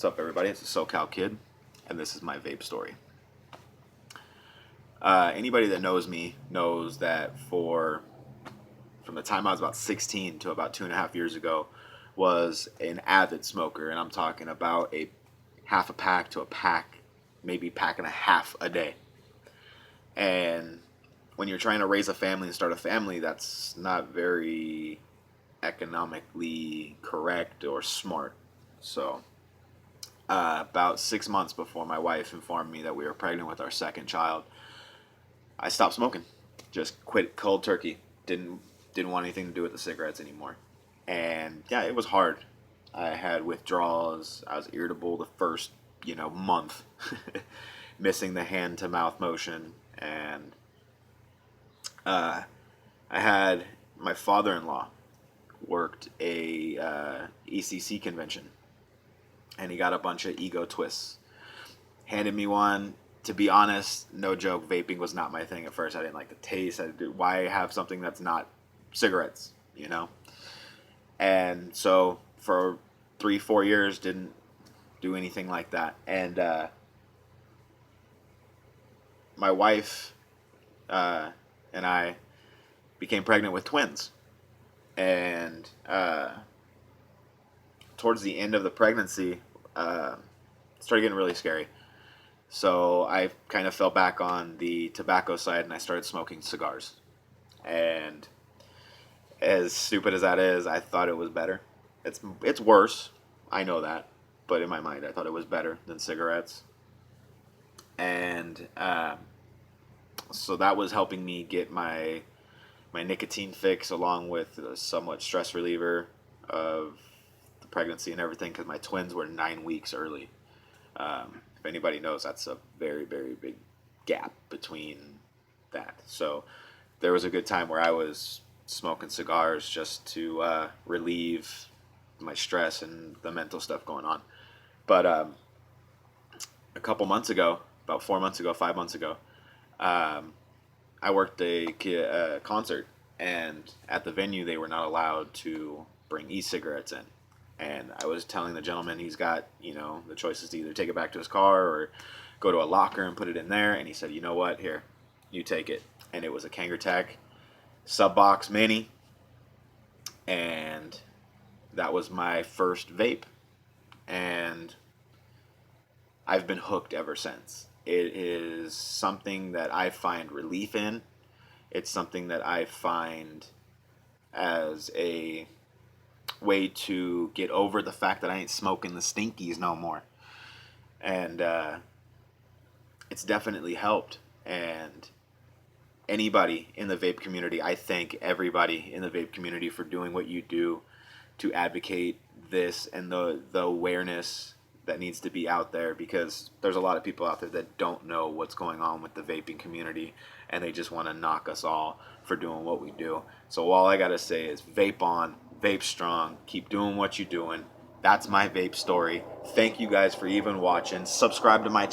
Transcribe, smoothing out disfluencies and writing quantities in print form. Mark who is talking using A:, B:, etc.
A: What's up, everybody? It's a SoCal kid, and this is my vape story. Anybody that knows me knows that from the time I was about 16 to about 2.5 years ago, was an avid smoker, and I'm talking about a half a pack to a pack, maybe pack and a half a day. And when you're trying to raise a family and start a family, that's not very economically correct or smart. So about 6 months before my wife informed me that we were pregnant with our second child, I stopped smoking. Just quit cold turkey. Didn't want anything to do with the cigarettes anymore. And yeah, it was hard. I had withdrawals. I was irritable the first, month, missing the hand to mouth motion. And I had my father-in-law worked a ECC convention, and he got a bunch of ego twists. Handed me one. To be honest, no joke, vaping was not my thing at first. I didn't like the taste. Why have something that's not cigarettes, And so for 3-4 years, didn't do anything like that. And my wife and I became pregnant with twins. And towards the end of the pregnancy, it started getting really scary. So I kind of fell back on the tobacco side, and I started smoking cigars. And as stupid as that is, I thought it was better. It's worse, I know that, but in my mind, I thought it was better than cigarettes. And so that was helping me get my nicotine fix, along with a somewhat stress reliever of the pregnancy and everything, because my twins were 9 weeks early. If anybody knows, that's a very, very big gap between that. So there was a good time where I was smoking cigars just to relieve my stress and the mental stuff going on. But a couple months ago, about 4 months ago, 5 months ago, I worked a concert, and at the venue they were not allowed to bring e-cigarettes in. And I was telling the gentleman he's got, the choices to either take it back to his car or go to a locker and put it in there. And he said, you know what, here, you take it. And it was a Kangertech Subbox Mini. And that was my first vape. And I've been hooked ever since. It is something that I find relief in. It's something that I find as a way to get over the fact that I ain't smoking the stinkies no more. And it's definitely helped. And anybody in the vape community, I thank everybody in the vape community for doing what you do to advocate this and the awareness that needs to be out there, because there's a lot of people out there that don't know what's going on with the vaping community, and they just want to knock us all for doing what we do. So all I gotta say is vape on, vape strong, keep doing what you're doing. That's my vape story. Thank you guys for even watching. Subscribe to my channel.